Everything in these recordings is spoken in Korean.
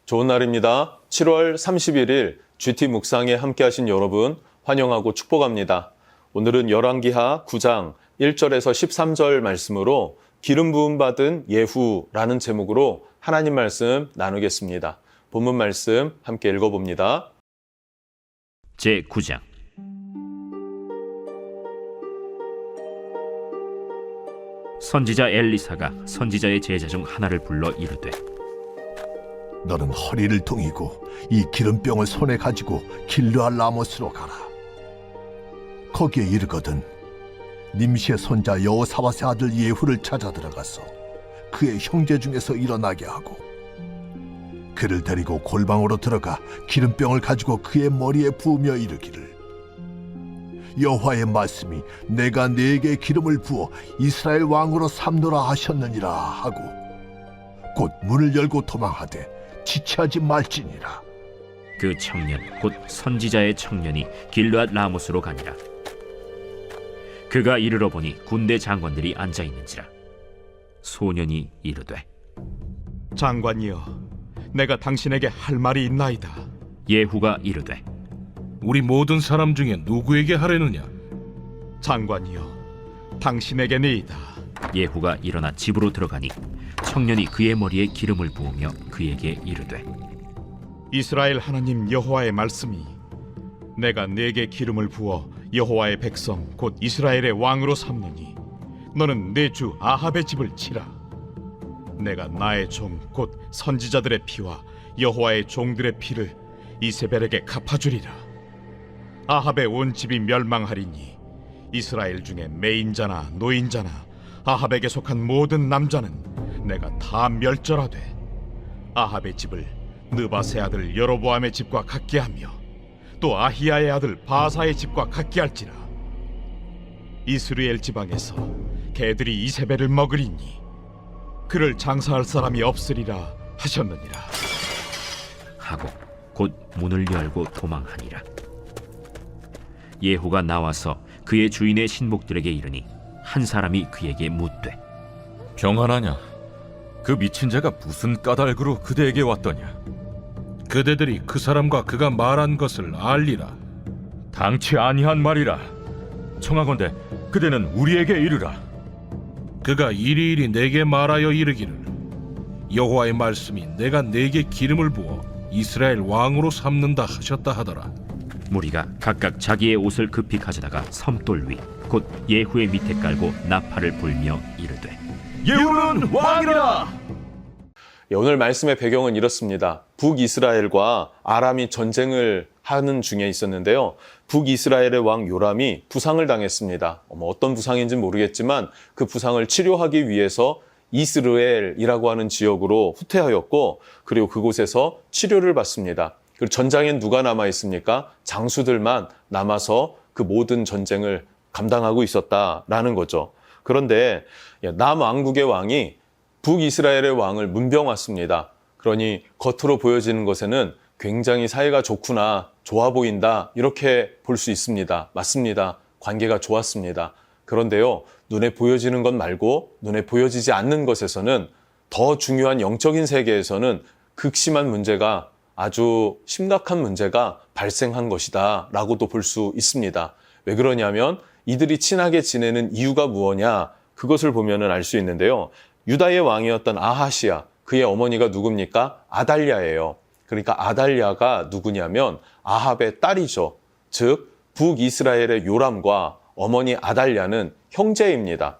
좋은 날입니다. 7월 31일 GT 묵상에 함께하신 여러분 환영하고 축복합니다. 오늘은 열왕기하 9장 1절에서 13절 말씀으로 기름 부음 받은 예후라는 제목으로 하나님 말씀 나누겠습니다. 본문 말씀 함께 읽어봅니다. 제9장 선지자 엘리사가 선지자의 제자 중 하나를 불러 이르되 너는 허리를 동이고 이 기름병을 손에 가지고 길르앗 라못으로 가라. 거기에 이르거든 님시의 손자 여호사밧의 아들 예후를 찾아 들어가서 그의 형제 중에서 일어나게 하고 그를 데리고 골방으로 들어가 기름병을 가지고 그의 머리에 부으며 이르기를 여호와의 말씀이 내가 네게 기름을 부어 이스라엘 왕으로 삼노라 하셨느니라 하고 곧 문을 열고 도망하되 지체하지 말지니라. 그 청년 곧 선지자의 청년이 길르앗 라못으로 가니라. 그가 이르러 보니 군대 장관들이 앉아 있는지라. 소년이 이르되 장관이여, 내가 당신에게 할 말이 있나이다. 예후가 이르되 우리 모든 사람 중에 누구에게 하려느냐? 장관이여, 당신에게니이다. 예후가 일어나 집으로 들어가니 청년이 그의 머리에 기름을 부으며 그에게 이르되 이스라엘 하나님 여호와의 말씀이 내가 네게 기름을 부어 여호와의 백성 곧 이스라엘의 왕으로 삼느니 너는 내 주 아합의 집을 치라. 내가 나의 종 곧 선지자들의 피와 여호와의 종들의 피를 이세벨에게 갚아주리라. 아합의 온 집이 멸망하리니 이스라엘 중에 매인자나 노인자나 아합에게 속한 모든 남자는 내가 다 멸절하되 아합의 집을 느바세 아들 여로보암의 집과 같게 하며 또 아히야의 아들 바사의 집과 같게 할지라. 이스라엘 지방에서 개들이 이세벨을 먹으리니 그를 장사할 사람이 없으리라 하셨느니라. 하고 곧 문을 열고 도망하니라. 예후가 나와서 그의 주인의 신복들에게 이르니 한 사람이 그에게 묻되 평안하냐? 그 미친 자가 무슨 까닭으로 그대에게 왔더냐? 그대들이 그 사람과 그가 말한 것을 알리라. 당치 아니한 말이라. 청하건대 그대는 우리에게 이르라. 그가 이리이리 내게 말하여 이르기를 여호와의 말씀이 내가 네게 기름을 부어 이스라엘 왕으로 삼는다 하셨다 하더라. 무리가 각각 자기의 옷을 급히 가져다가 섬돌 위 곧 예후의 밑에 깔고 나팔을 불며 이르되 예후는 왕이라. 오늘 말씀의 배경은 이렇습니다. 북이스라엘과 아람이 전쟁을 하는 중에 있었는데요. 북이스라엘의 왕 요람이 부상을 당했습니다. 어떤 부상인지는 모르겠지만 그 부상을 치료하기 위해서 이스르엘이라고 하는 지역으로 후퇴하였고 그리고 그곳에서 치료를 받습니다. 그리고 전장엔 누가 남아 있습니까? 장수들만 남아서 그 모든 전쟁을 감당하고 있었다라는 거죠. 그런데 남왕국의 왕이 북이스라엘의 왕을 문병 왔습니다. 그러니 겉으로 보여지는 것에는 굉장히 사이가 좋구나, 좋아 보인다 이렇게 볼 수 있습니다. 맞습니다. 관계가 좋았습니다. 그런데요, 눈에 보여지는 것 말고 눈에 보여지지 않는 것에서는 더 중요한 영적인 세계에서는 극심한 문제가 아주 심각한 문제가 발생한 것이다 라고도 볼 수 있습니다. 왜 그러냐면 이들이 친하게 지내는 이유가 무엇냐 그것을 보면 알 수 있는데요. 유다의 왕이었던 아하시아, 그의 어머니가 누굽니까? 아달랴예요. 그러니까 아달랴가 누구냐면 아합의 딸이죠. 즉 북이스라엘의 요람과 어머니 아달랴는 형제입니다.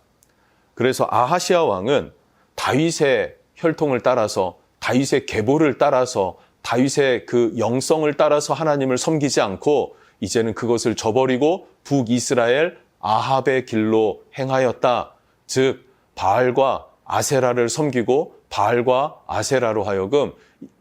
그래서 아하시아 왕은 다윗의 혈통을 따라서 다윗의 계보를 따라서 다윗의 그 영성을 따라서 하나님을 섬기지 않고 이제는 그것을 저버리고 북이스라엘 아합의 길로 행하였다. 즉 바알과 아세라를 섬기고 바알과 아세라로 하여금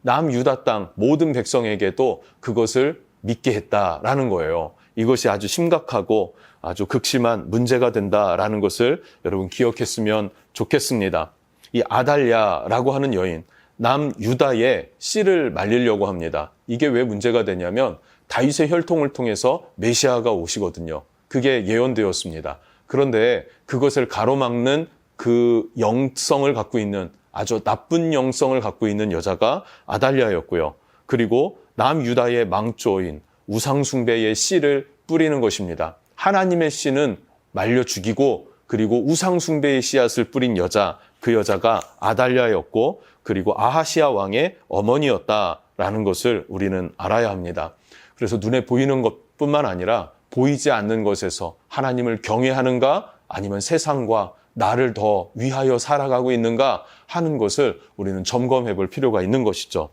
남유다 땅 모든 백성에게도 그것을 믿게 했다라는 거예요. 이것이 아주 심각하고 아주 극심한 문제가 된다라는 것을 여러분 기억했으면 좋겠습니다. 이 아달랴라고 하는 여인, 남유다의 씨를 말리려고 합니다. 이게 왜 문제가 되냐면 다윗의 혈통을 통해서 메시아가 오시거든요. 그게 예언되었습니다. 그런데 그것을 가로막는 그 영성을 갖고 있는 아주 나쁜 영성을 갖고 있는 여자가 아달랴였고요. 그리고 남유다의 망조인 우상숭배의 씨를 뿌리는 것입니다. 하나님의 씨는 말려 죽이고 그리고 우상숭배의 씨앗을 뿌린 여자, 그 여자가 아달랴였고 그리고 아하시아 왕의 어머니였다라는 것을 우리는 알아야 합니다. 그래서 눈에 보이는 것뿐만 아니라 보이지 않는 것에서 하나님을 경외하는가 아니면 세상과 나를 더 위하여 살아가고 있는가 하는 것을 우리는 점검해 볼 필요가 있는 것이죠.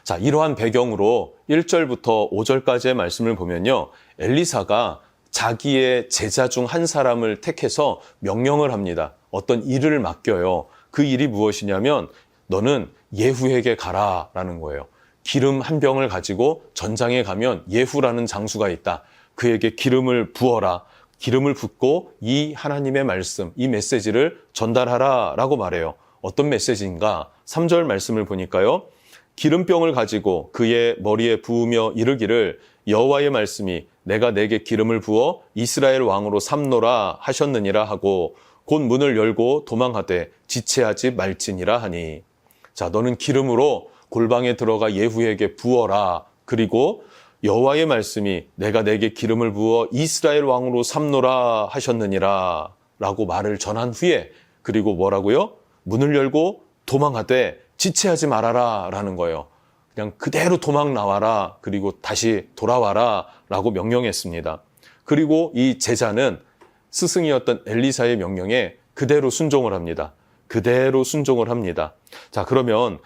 자, 이러한 배경으로 1절부터 5절까지의 말씀을 보면요. 엘리사가 자기의 제자 중 한 사람을 택해서 명령을 합니다. 어떤 일을 맡겨요. 그 일이 무엇이냐면 너는 예후에게 가라라는 거예요. 기름 한 병을 가지고 전장에 가면 예후라는 장수가 있다. 그에게 기름을 부어라. 기름을 붓고 이 하나님의 말씀, 이 메시지를 전달하라라고 말해요. 어떤 메시지인가? 3절 말씀을 보니까요. 기름병을 가지고 그의 머리에 부으며 이르기를 여호와의 말씀이 내가 내게 기름을 부어 이스라엘 왕으로 삼노라 하셨느니라 하고 곧 문을 열고 도망하되 지체하지 말지니라 하니. 자, 너는 기름으로 골방에 들어가 예후에게 부어라. 그리고 여호와의 말씀이 내가 내게 기름을 부어 이스라엘 왕으로 삼노라 하셨느니라 라고 말을 전한 후에 그리고 뭐라고요? 문을 열고 도망하되 지체하지 말아라 라는 거예요. 그냥 그대로 도망 나와라. 그리고 다시 돌아와라 라고 명령했습니다. 그리고 이 제자는 스승이었던 엘리사의 명령에 그대로 순종을 합니다. 그대로 순종을 합니다. 자, 그러면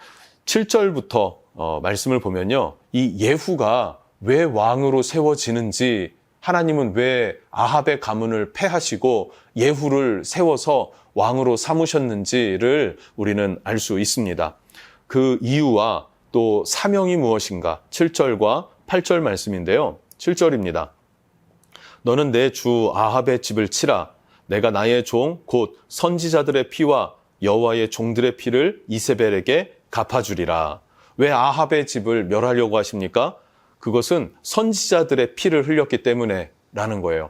7절부터 말씀을 보면요. 이 예후가 왜 왕으로 세워지는지, 하나님은 왜 아합의 가문을 패하시고 예후를 세워서 왕으로 삼으셨는지를 우리는 알 수 있습니다. 그 이유와 또 사명이 무엇인가? 7절과 8절 말씀인데요. 7절입니다. 너는 내 주 아합의 집을 치라. 내가 나의 종 곧 선지자들의 피와 여호와의 종들의 피를 이세벨에게 갚아주리라. 왜 아합의 집을 멸하려고 하십니까? 그것은 선지자들의 피를 흘렸기 때문에 라는 거예요.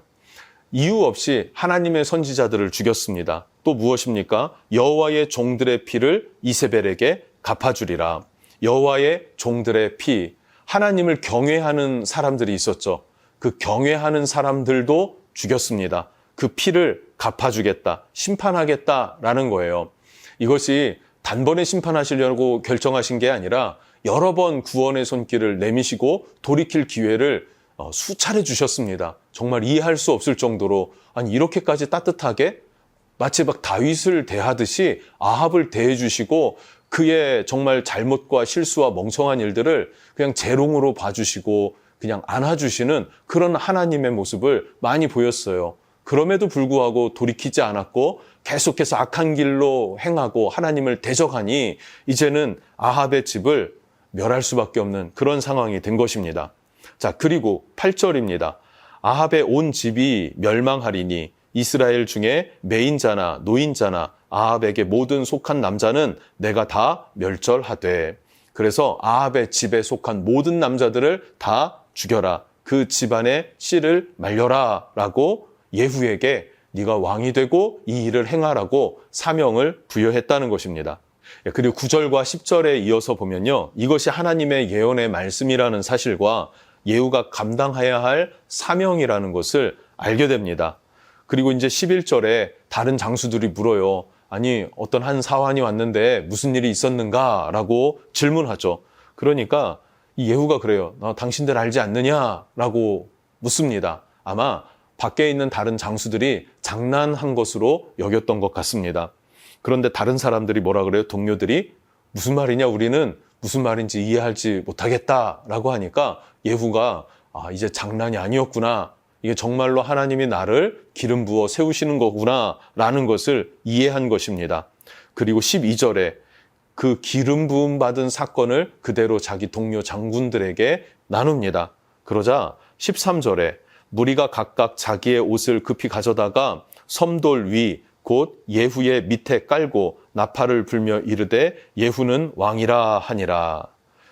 이유 없이 하나님의 선지자들을 죽였습니다. 또 무엇입니까? 여호와의 종들의 피를 이세벨에게 갚아주리라. 여호와의 종들의 피, 하나님을 경외하는 사람들이 있었죠. 그 경외하는 사람들도 죽였습니다. 그 피를 갚아주겠다, 심판하겠다라는 거예요. 이것이 단번에 심판하시려고 결정하신 게 아니라 여러 번 구원의 손길을 내미시고 돌이킬 기회를 수차례 주셨습니다. 정말 이해할 수 없을 정도로, 아니 이렇게까지 따뜻하게 마치 막 다윗을 대하듯이 아합을 대해주시고 그의 정말 잘못과 실수와 멍청한 일들을 그냥 재롱으로 봐주시고 그냥 안아주시는 그런 하나님의 모습을 많이 보였어요. 그럼에도 불구하고 돌이키지 않았고 계속해서 악한 길로 행하고 하나님을 대적하니 이제는 아합의 집을 멸할 수밖에 없는 그런 상황이 된 것입니다. 자, 그리고 8절입니다. 아합의 온 집이 멸망하리니 이스라엘 중에 매인자나 노인자나 아합에게 모든 속한 남자는 내가 다 멸절하되. 그래서 아합의 집에 속한 모든 남자들을 다 죽여라. 그 집안의 씨를 말려라 라고 예후에게 네가 왕이 되고 이 일을 행하라고 사명을 부여했다는 것입니다. 그리고 9절과 10절에 이어서 보면요. 이것이 하나님의 예언의 말씀이라는 사실과 예후가 감당해야 할 사명이라는 것을 알게 됩니다. 그리고 이제 11절에 다른 장수들이 물어요. 아니 어떤 한 사환이 왔는데 무슨 일이 있었는가? 라고 질문하죠. 그러니까 이 예후가 그래요. 당신들 알지 않느냐? 라고 묻습니다. 아마 밖에 있는 다른 장수들이 장난한 것으로 여겼던 것 같습니다. 그런데 다른 사람들이 뭐라 그래요? 동료들이 무슨 말이냐? 우리는 무슨 말인지 이해하지 못하겠다라고 하니까 예후가 이제 장난이 아니었구나. 이게 정말로 하나님이 나를 기름 부어 세우시는 거구나 라는 것을 이해한 것입니다. 그리고 12절에 그 기름 부음 받은 사건을 그대로 자기 동료 장군들에게 나눕니다. 그러자 13절에 무리가 각각 자기의 옷을 급히 가져다가 섬돌 위 곧 예후의 밑에 깔고 나팔을 불며 이르되 예후는 왕이라 하니라.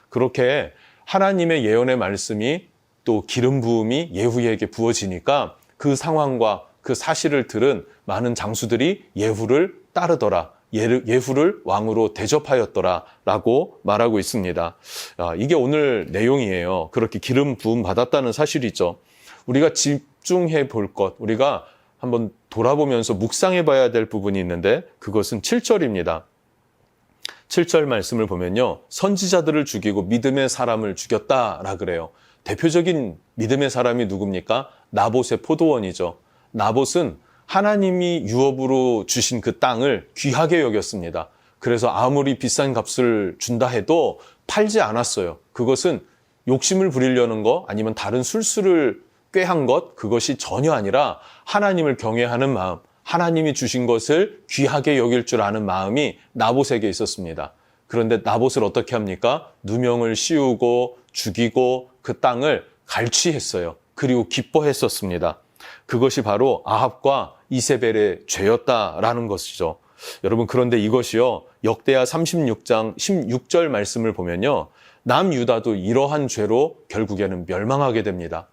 그렇게 하나님의 예언의 말씀이 또 기름 부음이 예후에게 부어지니까 그 상황과 그 사실을 들은 많은 장수들이 예후를 따르더라. 예후를 왕으로 대접하였더라라고 말하고 있습니다. 이게 오늘 내용이에요. 그렇게 기름 부음 받았다는 사실이죠. 우리가 집중해 볼 것, 우리가 한번 돌아보면서 묵상해 봐야 될 부분이 있는데 그것은 7절입니다. 7절 말씀을 보면요. 선지자들을 죽이고 믿음의 사람을 죽였다라 그래요. 대표적인 믿음의 사람이 누굽니까? 나봇의 포도원이죠. 나봇은 하나님이 유업으로 주신 그 땅을 귀하게 여겼습니다. 그래서 아무리 비싼 값을 준다 해도 팔지 않았어요. 그것은 욕심을 부리려는 거 아니면 다른 술수를 꾀한 것, 그것이 전혀 아니라 하나님을 경외하는 마음, 하나님이 주신 것을 귀하게 여길 줄 아는 마음이 나봇에게 있었습니다. 그런데 나봇을 어떻게 합니까? 누명을 씌우고 죽이고 그 땅을 갈취했어요. 그리고 기뻐했었습니다. 그것이 바로 아합과 이세벨의 죄였다라는 것이죠. 여러분, 그런데 이것이요, 역대하 36장 16절 말씀을 보면요, 남유다도 이러한 죄로 결국에는 멸망하게 됩니다.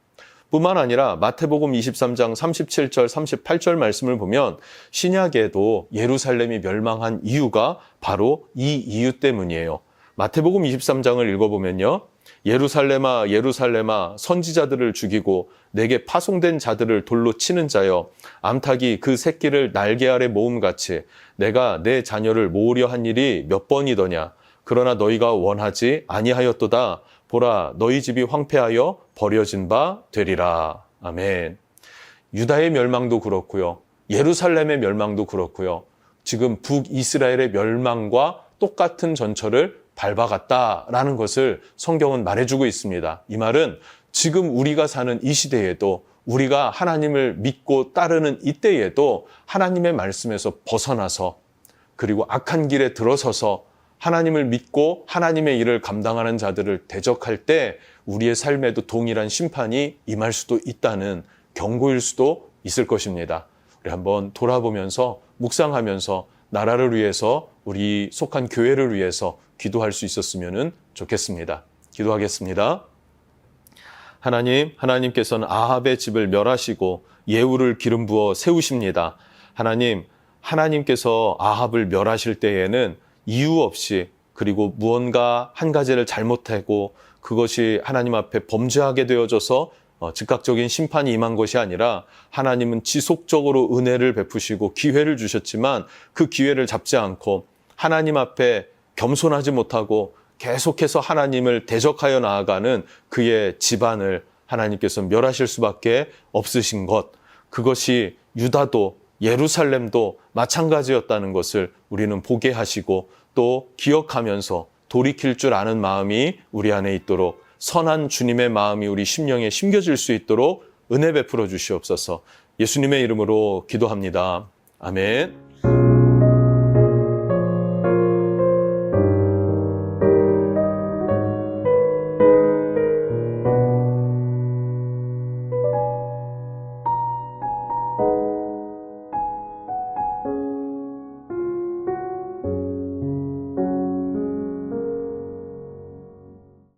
뿐만 아니라 마태복음 23장 37절 38절 말씀을 보면 신약에도 예루살렘이 멸망한 이유가 바로 이 이유 때문이에요. 마태복음 23장을 읽어보면요, 예루살렘아 예루살렘아 선지자들을 죽이고 내게 파송된 자들을 돌로 치는 자여, 암탉이 그 새끼를 날개 아래 모음같이 내가 내 자녀를 모으려 한 일이 몇 번이더냐. 그러나 너희가 원하지 아니하였도다. 보라, 너희 집이 황폐하여 버려진 바 되리라. 아멘. 유다의 멸망도 그렇고요, 예루살렘의 멸망도 그렇고요, 지금 북이스라엘의 멸망과 똑같은 전철을 밟아갔다라는 것을 성경은 말해주고 있습니다. 이 말은 지금 우리가 사는 이 시대에도, 우리가 하나님을 믿고 따르는 이때에도 하나님의 말씀에서 벗어나서, 그리고 악한 길에 들어서서 하나님을 믿고 하나님의 일을 감당하는 자들을 대적할 때 우리의 삶에도 동일한 심판이 임할 수도 있다는 경고일 수도 있을 것입니다. 우리 한번 돌아보면서 묵상하면서 나라를 위해서, 우리 속한 교회를 위해서 기도할 수 있었으면 좋겠습니다. 기도하겠습니다. 하나님, 하나님께서는 아합의 집을 멸하시고 예후를 기름 부어 세우십니다. 하나님, 하나님께서 아합을 멸하실 때에는 이유 없이, 그리고 무언가 한 가지를 잘못하고 그것이 하나님 앞에 범죄하게 되어져서 즉각적인 심판이 임한 것이 아니라 하나님은 지속적으로 은혜를 베푸시고 기회를 주셨지만 그 기회를 잡지 않고 하나님 앞에 겸손하지 못하고 계속해서 하나님을 대적하여 나아가는 그의 집안을 하나님께서 멸하실 수밖에 없으신 것, 그것이 유다도 예루살렘도 마찬가지였다는 것을 우리는 보게 하시고 또 기억하면서 돌이킬 줄 아는 마음이 우리 안에 있도록, 선한 주님의 마음이 우리 심령에 심겨질 수 있도록 은혜 베풀어 주시옵소서. 예수님의 이름으로 기도합니다. 아멘.